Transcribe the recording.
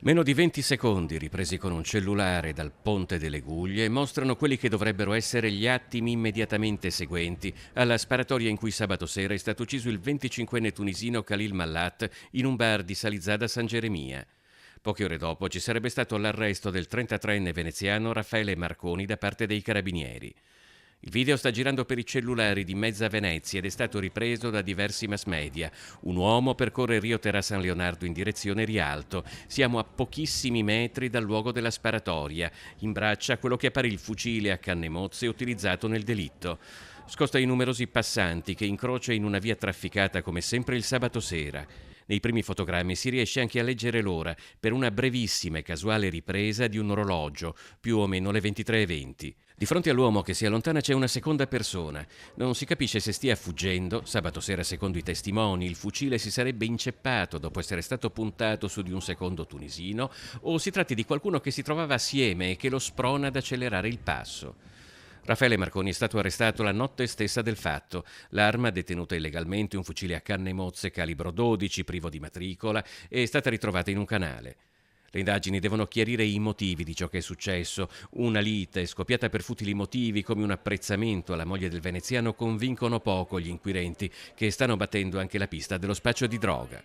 Meno di 20 secondi ripresi con un cellulare dal Ponte delle Guglie mostrano quelli che dovrebbero essere gli attimi immediatamente seguenti alla sparatoria in cui sabato sera è stato ucciso il 25enne tunisino Khalil Mallat in un bar di Salizzada San Geremia. Poche ore dopo ci sarebbe stato l'arresto del 33enne veneziano Raffaele Marconi da parte dei carabinieri. Il video sta girando per i cellulari di mezza Venezia ed è stato ripreso da diversi mass media. Un uomo percorre Rio Terra San Leonardo in direzione Rialto. Siamo a pochissimi metri dal luogo della sparatoria. In braccia quello che appare il fucile a canne mozze utilizzato nel delitto. Scosta i numerosi passanti che incrocia in una via trafficata come sempre il sabato sera. Nei primi fotogrammi si riesce anche a leggere l'ora per una brevissima e casuale ripresa di un orologio, più o meno le 23:20. Di fronte all'uomo che si allontana c'è una seconda persona. Non si capisce se stia fuggendo. Sabato sera, secondo i testimoni, il fucile si sarebbe inceppato dopo essere stato puntato su di un secondo tunisino, o si tratti di qualcuno che si trovava assieme e che lo sprona ad accelerare il passo. Raffaele Marconi è stato arrestato la notte stessa del fatto. L'arma, detenuta illegalmente, un fucile a canne mozze calibro 12, privo di matricola, è stata ritrovata in un canale. Le indagini devono chiarire i motivi di ciò che è successo. Una lite scoppiata per futili motivi come un apprezzamento alla moglie del veneziano convincono poco gli inquirenti, che stanno battendo anche la pista dello spaccio di droga.